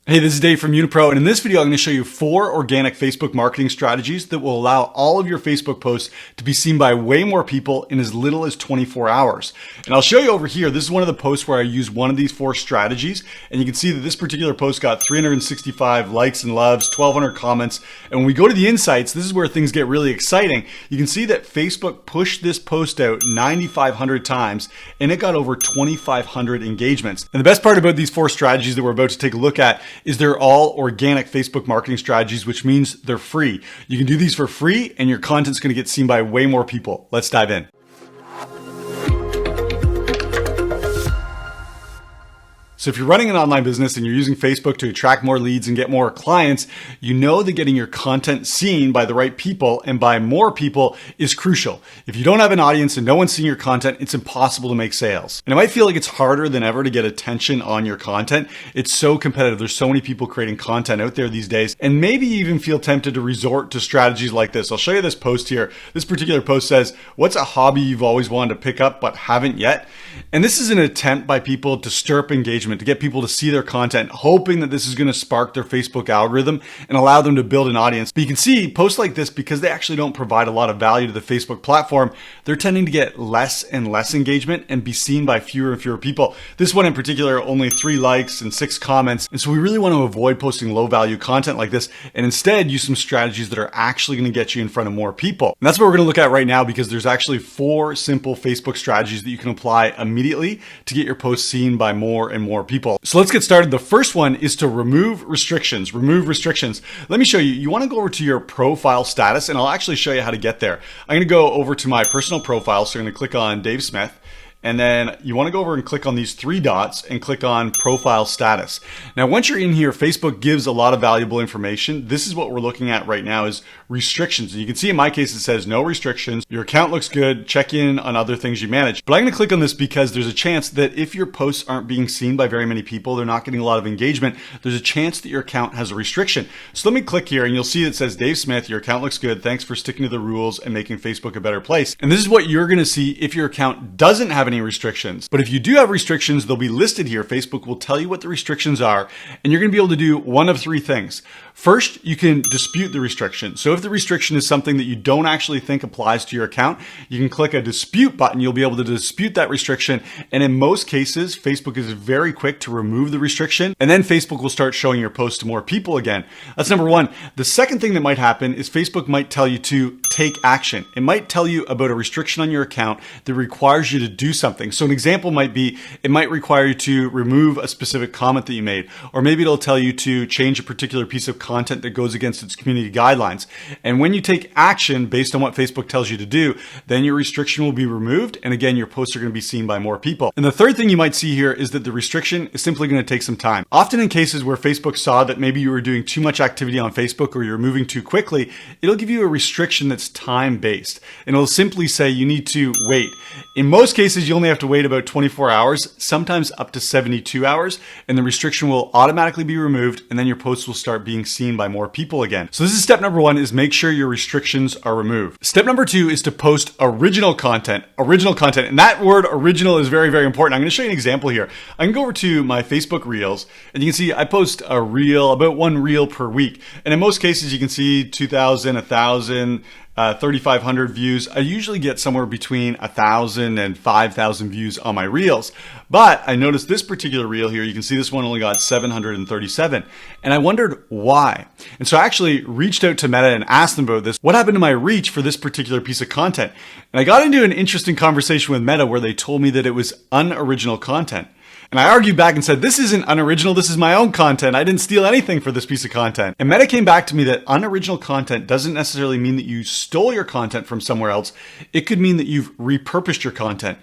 Hey, this is Dave from Unipro, and in this video, I'm going to show you 4 organic Facebook marketing strategies that will allow all of your Facebook posts to be seen by way more people in as little as 24 hours. And I'll show you over here, this is one of the posts where I use one of these 4 strategies, and you can see that this particular post got 365 likes and loves, 1,200 comments, and when we go to the insights, this is where things get really exciting. You can see that Facebook pushed this post out 9,500 times, and it got over 2,500 engagements. And the best part about these 4 strategies that we're about to take a look at is they're all organic Facebook marketing strategies, which means they're free. You can do these for free and your content's going to get seen by way more people. Let's dive in. So if you're running an online business and you're using Facebook to attract more leads and get more clients, you know that getting your content seen by the right people and by more people is crucial. If you don't have an audience and no one's seeing your content, it's impossible to make sales. And it might feel like it's harder than ever to get attention on your content. It's so competitive. There's so many people creating content out there these days, and maybe you even feel tempted to resort to strategies like this. I'll show you this post here. This particular post says, "What's a hobby you've always wanted to pick up but haven't yet?" And this is an attempt by people to stir up engagement, to get people to see their content, hoping that this is going to spark their Facebook algorithm and allow them to build an audience. But you can see posts like this, because they actually don't provide a lot of value to the Facebook platform, they're tending to get less and less engagement and be seen by fewer and fewer people. This one in particular, only 3 likes and 6 comments. And so we really want to avoid posting low value content like this and instead use some strategies that are actually going to get you in front of more people. And that's what we're going to look at right now, because there's actually 4 simple Facebook strategies that you can apply immediately to get your posts seen by more and more people. So let's get started. The first one is to remove restrictions. Remove restrictions. Let me show you. You want to go over to your profile status, and I'll actually show you how to get there. I'm going to go over to my personal profile. So I'm going to click on Dave Smith. And then you want to go over and click on these 3 dots and click on profile status. Now, once you're in here, Facebook gives a lot of valuable information. This is what we're looking at right now is restrictions. And you can see in my case, it says no restrictions. Your account looks good. Check in on other things you manage. But I'm going to click on this because there's a chance that if your posts aren't being seen by very many people, they're not getting a lot of engagement, there's a chance that your account has a restriction. So let me click here and you'll see it says, "Dave Smith, your account looks good. Thanks for sticking to the rules and making Facebook a better place." And this is what you're going to see if your account doesn't have any restrictions. But if you do have restrictions, they'll be listed here. Facebook will tell you what the restrictions are, and you're going to be able to do one of 3 things. First, you can dispute the restriction. So if the restriction is something that you don't actually think applies to your account, you can click a dispute button. You'll be able to dispute that restriction. And in most cases, Facebook is very quick to remove the restriction, and then Facebook will start showing your posts to more people again. That's number 1. The second thing that might happen is Facebook might tell you to take action. It might tell you about a restriction on your account that requires you to do something. So an example might be, it might require you to remove a specific comment that you made, or maybe it'll tell you to change a particular piece of content that goes against its community guidelines. And when you take action based on what Facebook tells you to do, then your restriction will be removed. And again, your posts are going to be seen by more people. And the third thing you might see here is that the restriction is simply going to take some time. Often in cases where Facebook saw that maybe you were doing too much activity on Facebook or you're moving too quickly, it'll give you a restriction that's time-based. And it'll simply say you need to wait. In most cases, you only have to wait about 24 hours, sometimes up to 72 hours, and the restriction will automatically be removed, and then your posts will start being seen by more people again. So this is step number 1, is make sure your restrictions are removed. Step number 2 is to post original content. Original content, and that word original is very, very important. I'm going to show you an example here. I can go over to my Facebook Reels, and you can see I post a reel, about 1 reel per week. And in most cases, you can see 2,000, 1,000, 3,500 views. I usually get somewhere between 1,000 and 5,000 views on my reels. But I noticed this particular reel here, you can see this one only got 737. And I wondered why. And so I actually reached out to Meta and asked them about this. What happened to my reach for this particular piece of content? And I got into an interesting conversation with Meta where they told me that it was unoriginal content. And I argued back and said, this isn't unoriginal, this is my own content. I didn't steal anything for this piece of content. And Meta came back to me that unoriginal content doesn't necessarily mean that you stole your content from somewhere else. It could mean that you've repurposed your content.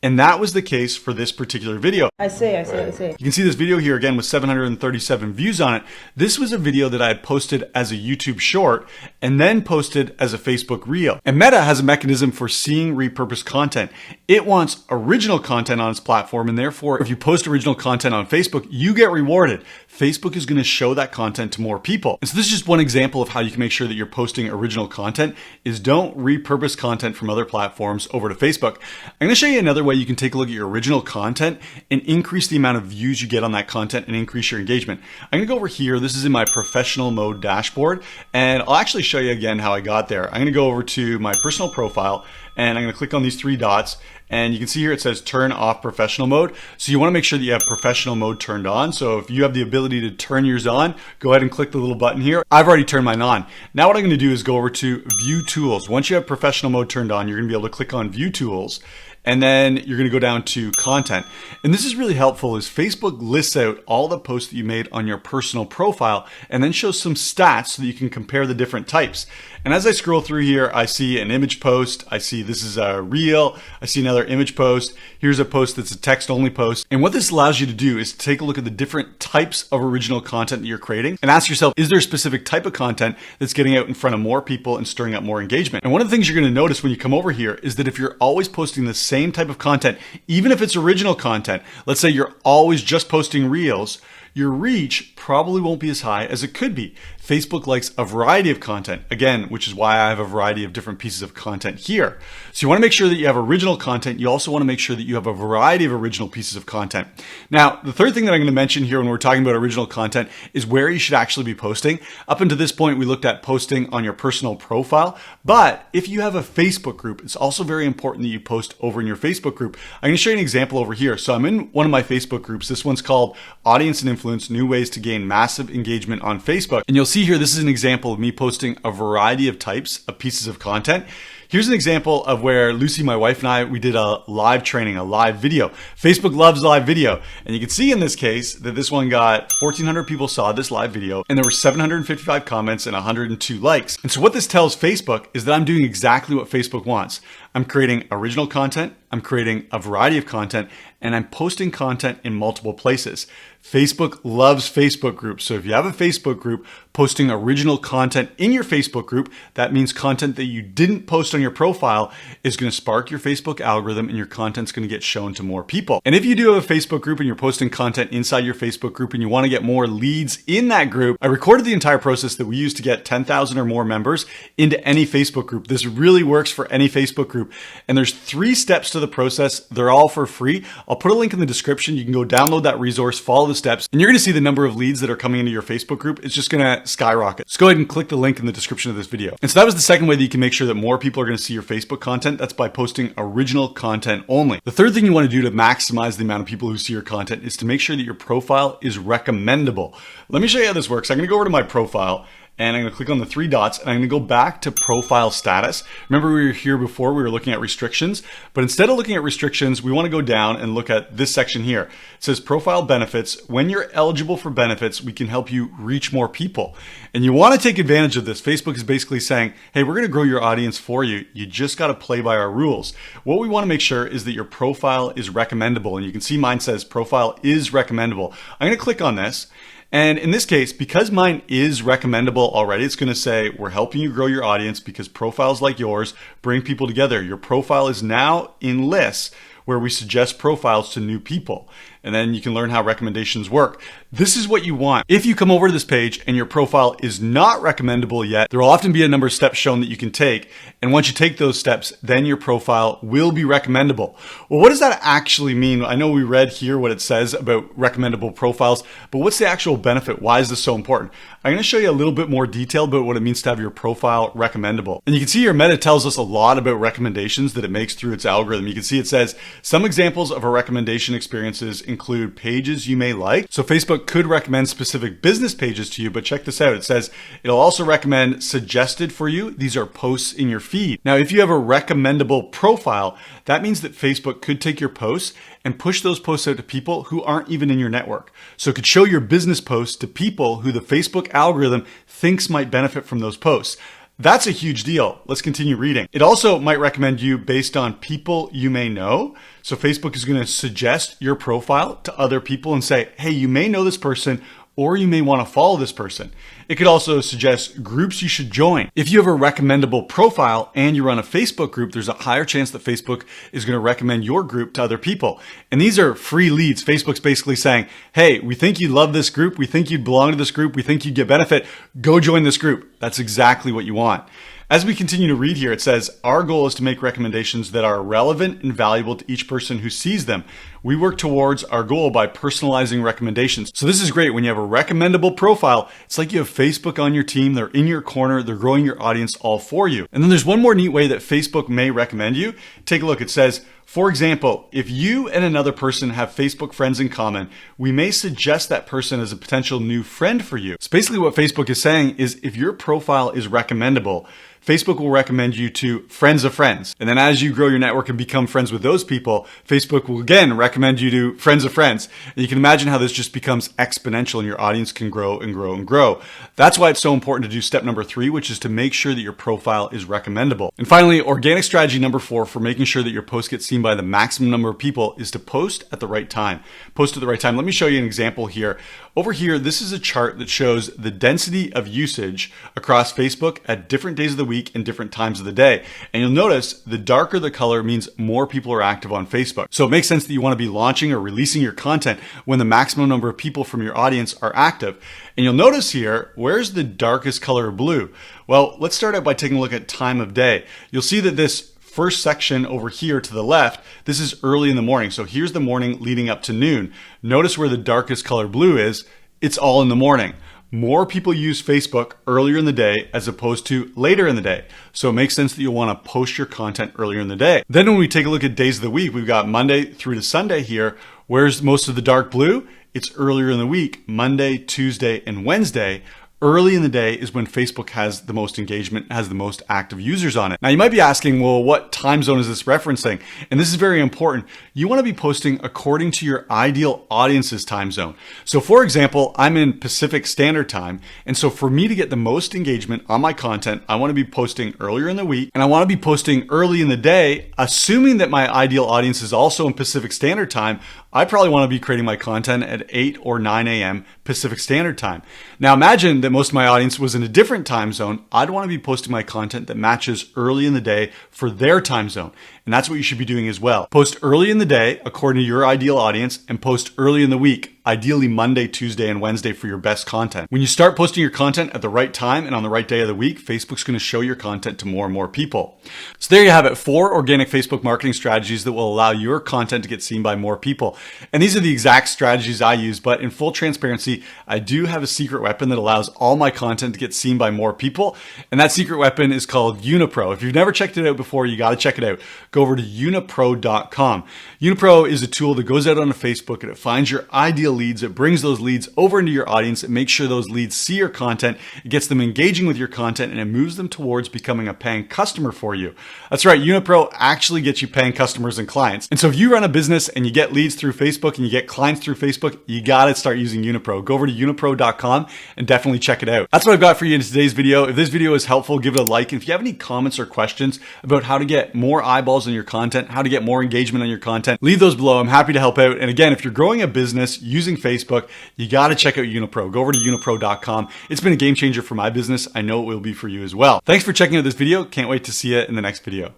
And that was the case for this particular video. I see. You can see this video here again with 737 views on it. This was a video that I had posted as a YouTube short and then posted as a Facebook reel. And Meta has a mechanism for seeing repurposed content. It wants original content on its platform, and therefore, if you post original content on Facebook, you get rewarded. Facebook is going to show that content to more people. And so this is just one example of how you can make sure that you're posting original content, is don't repurpose content from other platforms over to Facebook. I'm going to show you another way way you can take a look at your original content and increase the amount of views you get on that content and increase your engagement. I'm gonna go over here. This is in my professional mode dashboard, and I'll actually show you again how I got there. I'm gonna go over to my personal profile, and I'm gonna click on these three dots, and you can see here it says turn off professional mode. So you wanna make sure that you have professional mode turned on. So if you have the ability to turn yours on, go ahead and click the little button here. I've already turned mine on. Now what I'm gonna do is go over to View Tools. Once you have professional mode turned on, you're gonna be able to click on View Tools, and then you're gonna go down to content. And this is really helpful is Facebook lists out all the posts that you made on your personal profile and then shows some stats so that you can compare the different types. And as I scroll through here, I see an image post. I see this is a reel. I see another image post. Here's a post that's a text only post. And what this allows you to do is to take a look at the different types of original content that you're creating and ask yourself, is there a specific type of content that's getting out in front of more people and stirring up more engagement? And one of the things you're gonna notice when you come over here is that if you're always posting the same type of content, even if it's original content, let's say you're always just posting reels, your reach probably won't be as high as it could be. Facebook likes a variety of content, again, which is why I have a variety of different pieces of content here. So you wanna make sure that you have original content. You also wanna make sure that you have a variety of original pieces of content. Now, the third thing that I'm gonna mention here when we're talking about original content is where you should actually be posting. Up until this point, we looked at posting on your personal profile, but if you have a Facebook group, it's also very important that you post over in your Facebook group. I'm gonna show you an example over here. So I'm in one of my Facebook groups. This one's called Audience and Influence, New Ways to Gain Massive Engagement on Facebook. And you'll see here, this is an example of me posting a variety of types of pieces of content. Here's an example of where Lucy, my wife, and I, we did a live training, a live video. Facebook loves live video. And you can see in this case that this one got 1,400 people saw this live video, and there were 755 comments and 102 likes. And so what this tells Facebook is that I'm doing exactly what Facebook wants. I'm creating original content, I'm creating a variety of content, and I'm posting content in multiple places. Facebook loves Facebook groups. So if you have a Facebook group, posting original content in your Facebook group, that means content that you didn't post on your profile is going to spark your Facebook algorithm and your content's going to get shown to more people. And if you do have a Facebook group and you're posting content inside your Facebook group and you want to get more leads in that group, I recorded the entire process that we use to get 10,000 or more members into any Facebook group. This really works for any Facebook group. And there's 3 steps to the process. They're all for free. I'll put a link in the description. You can go download that resource, follow the steps, and you're going to see the number of leads that are coming into your Facebook group. It's just going to skyrocket. Just go ahead and click the link in the description of this video. And so that was the second way that you can make sure that more people are going to see your Facebook content. That's by posting original content only. The third thing you want to do to maximize the amount of people who see your content is to make sure that your profile is recommendable. Let me show you how this works. I'm going to go over to my profile, and I'm going to click on the 3 dots, and I'm going to go back to profile status. Remember, we were here before, we were looking at restrictions, but instead of looking at restrictions, we want to go down and look at this section here. It says profile benefits. When you're eligible for benefits, we can help you reach more people. And you want to take advantage of this. Facebook is basically saying, hey, we're going to grow your audience for you. You just got to play by our rules. What we want to make sure is that your profile is recommendable. And you can see mine says profile is recommendable. I'm going to click on this. And in this case, because mine is recommendable already, it's going to say we're helping you grow your audience because profiles like yours bring people together. Your profile is now in lists where we suggest profiles to new people. And then you can learn how recommendations work. This is what you want. If you come over to this page and your profile is not recommendable yet, there will often be a number of steps shown that you can take. And once you take those steps, then your profile will be recommendable. Well, what does that actually mean? I know we read here what it says about recommendable profiles, but what's the actual benefit? Why is this so important? I'm going to show you a little bit more detail about what it means to have your profile recommendable. And you can see here Meta tells us a lot about recommendations that it makes through its algorithm. You can see it says some examples of our recommendation experiences include pages you may like. So Facebook could recommend specific business pages to you, but check this out. It says it'll also recommend suggested for you. These are posts in your feed. Now, if you have a recommendable profile, that means that Facebook could take your posts and push those posts out to people who aren't even in your network. So it could show your business posts to people who the Facebook algorithm thinks might benefit from those posts. That's a huge deal. Let's continue reading. It also might recommend you based on people you may know. So Facebook is going to suggest your profile to other people and say, hey, you may know this person, or you may want to follow this person. It could also suggest groups you should join. If you have a recommendable profile and you run a Facebook group, there's a higher chance that Facebook is going to recommend your group to other people. And these are free leads. Facebook's basically saying, hey, we think you'd love this group. We think you'd belong to this group. We think you'd get benefit. Go join this group. That's exactly what you want. As we continue to read here, it says, our goal is to make recommendations that are relevant and valuable to each person who sees them. We work towards our goal by personalizing recommendations. So this is great. When you have a recommendable profile, it's like you have Facebook on your team. They're in your corner. They're growing your audience all for you. And then there's one more neat way that Facebook may recommend you. Take a look. It says, for example, if you and another person have Facebook friends in common, we may suggest that person as a potential new friend for you. So basically what Facebook is saying is if your profile is recommendable, Facebook will recommend you to friends of friends. And then as you grow your network and become friends with those people, Facebook will again recommend you to friends of friends. And you can imagine how this just becomes exponential and your audience can grow and grow and grow. That's why it's so important to do step number 3, which is to make sure that your profile is recommendable. And finally, organic strategy number 4 for making sure that your post gets seen by the maximum number of people is to post at the right time. Post at the right time. Let me show you an example here. Over here, this is a chart that shows the density of usage across Facebook at different days of the week and different times of the day. And you'll notice the darker the color means more people are active on Facebook. So it makes sense that you want to be launching or releasing your content when the maximum number of people from your audience are active. And you'll notice here, where's the darkest color blue? Well, let's start out by taking a look at time of day. You'll see that this first section over here to the left, this is early in the morning. So here's the morning leading up to noon. Notice where the darkest color blue is. It's all in the morning. More people use Facebook earlier in the day as opposed to later in the day. So it makes sense that you'll want to post your content earlier in the day. Then when we take a look at days of the week, we've got Monday through to Sunday here. Where's most of the dark blue? It's earlier in the week, Monday, Tuesday, and Wednesday. Early in the day is when Facebook has the most engagement, has the most active users on it. Now you might be asking, well, what time zone is this referencing? And this is very important. You want to be posting according to your ideal audience's time zone. So for example, I'm in Pacific Standard Time. And so for me to get the most engagement on my content, I want to be posting earlier in the week and I want to be posting early in the day, assuming that my ideal audience is also in Pacific Standard Time. I probably want to be creating my content at 8 or 9 a.m. Pacific Standard Time. Now imagine that most of my audience was in a different time zone. I'd want to be posting my content that matches early in the day for their time zone. And that's what you should be doing as well. Post early in the day according to your ideal audience and post early in the week, ideally Monday, Tuesday, and Wednesday for your best content. When you start posting your content at the right time and on the right day of the week, Facebook's going to show your content to more and more people. So there you have it, 4 organic Facebook marketing strategies that will allow your content to get seen by more people. And these are the exact strategies I use, but in full transparency, I do have a secret weapon that allows all my content to get seen by more people. And that secret weapon is called Unipro. If you've never checked it out before, you got to check it out. Go over to unipro.com. Unipro is a tool that goes out onto Facebook and it finds your ideal leads. It brings those leads over into your audience. It makes sure those leads see your content. It gets them engaging with your content and it moves them towards becoming a paying customer for you. That's right. Unipro actually gets you paying customers and clients. And so if you run a business and you get leads through Facebook and you get clients through Facebook, you got to start using Unipro. Go over to unipro.com and definitely check it out. That's what I've got for you in today's video. If this video is helpful, give it a like. And if you have any comments or questions about how to get more eyeballs on your content, how to get more engagement on your content, leave those below. I'm happy to help out. And again, if you're growing a business using Facebook, you got to check out Unipro. Go over to unipro.com. It's been a game changer for my business. I know it will be for you as well. Thanks for checking out this video. Can't wait to see you in the next video.